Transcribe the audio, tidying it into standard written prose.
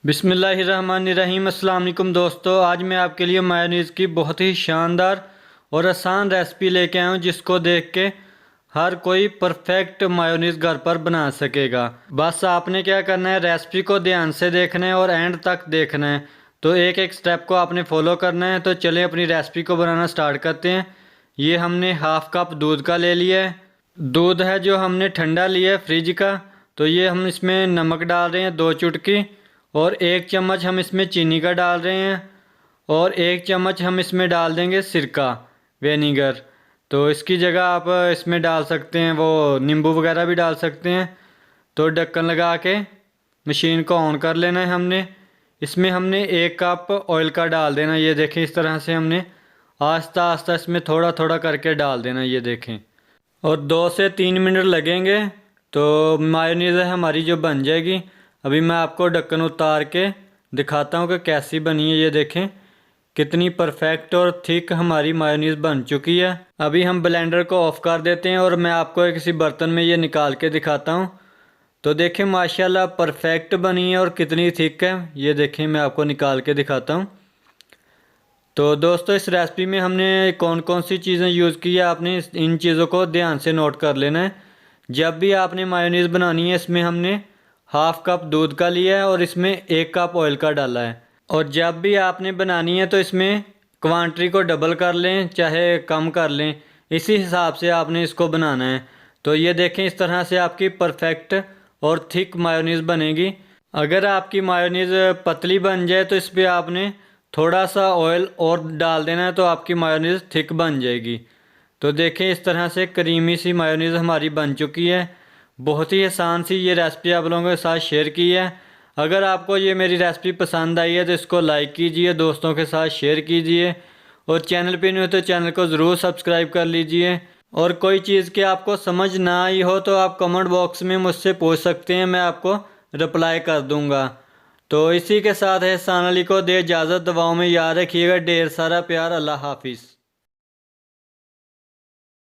बिस्मिल्लाहिर्रहमानिर्रहीम। अस्सलाम वालेकुम दोस्तों, आज मैं आपके लिए मायोनीज़ की बहुत ही शानदार और आसान रेसिपी लेके आया हूँ जिसको देख के हर कोई परफेक्ट मायोनीज़ घर पर बना सकेगा। बस आपने क्या करना है, रेसिपी को ध्यान से देखना है और एंड तक देखना है। तो एक एक स्टेप को आपने फॉलो करना है। तो चलें अपनी रेसिपी को बनाना स्टार्ट करते हैं। ये हमने हाफ कप दूध का ले लिया है। दूध है जो हमने ठंडा लिया है फ्रिज का। तो ये हम इसमें नमक डाल रहे हैं 2 चुटकी, और 1 चम्मच हम इसमें चीनी का डाल रहे हैं, और 1 चम्मच हम इसमें डाल देंगे सिरका विनेगर। तो इसकी जगह आप इसमें डाल सकते हैं वो नींबू वगैरह भी डाल सकते हैं। तो ढक्कन लगा के मशीन को ऑन कर लेना है हमने। इसमें हमने 1 कप ऑयल का डाल देना। ये देखें, इस तरह से हमने आस्ता आस्ता इसमें थोड़ा थोड़ा करके डाल देना। ये देखें, और 2 से 3 मिनट लगेंगे तो मायोनीज़ हमारी जो बन जाएगी। अभी मैं आपको ढक्कन उतार के दिखाता हूँ कि कैसी बनी है। ये देखें कितनी परफेक्ट और थिक हमारी मायोनीज़ बन चुकी है। अभी हम ब्लेंडर को ऑफ़ कर देते हैं और मैं आपको किसी बर्तन में ये निकाल के दिखाता हूँ। तो देखें माशाल्लाह परफेक्ट बनी है और कितनी थिक है। ये देखें, मैं आपको निकाल के दिखाता हूँ। तो दोस्तों, इस रेसिपी में हमने कौन कौन सी चीज़ें यूज़ की है, आपने इन चीज़ों को ध्यान से नोट कर लेना है। जब भी आपने मायोनीज़ बनानी है, इसमें हमने हाफ कप दूध का लिया है और इसमें 1 कप ऑयल का डाला है। और जब भी आपने बनानी है तो इसमें क्वांटिटी को डबल कर लें चाहे कम कर लें, इसी हिसाब से आपने इसको बनाना है। तो ये देखें, इस तरह से आपकी परफेक्ट और थिक मायोनीज़ बनेगी। अगर आपकी मायोनीज़ पतली बन जाए तो इस पर आपने थोड़ा सा ऑयल और डाल देना है, तो आपकी मायोनीज़ थिक बन जाएगी। तो देखें, इस तरह से क्रीमी सी मायोनीज़ हमारी बन चुकी है। बहुत ही आसान सी ये रेसिपी आप लोगों के साथ शेयर की है। अगर आपको ये मेरी रेसिपी पसंद आई है तो इसको लाइक कीजिए, दोस्तों के साथ शेयर कीजिए, और चैनल पे नहीं हो तो चैनल को ज़रूर सब्सक्राइब कर लीजिए। और कोई चीज़ की आपको समझ ना आई हो तो आप कमेंट बॉक्स में मुझसे पूछ सकते हैं, मैं आपको रिप्लाई कर दूँगा। तो इसी के साथ एहसान अली को दे इजाज़त। दुआओं में याद रखिएगा। ढेर सारा प्यार। अल्लाह हाफिज़।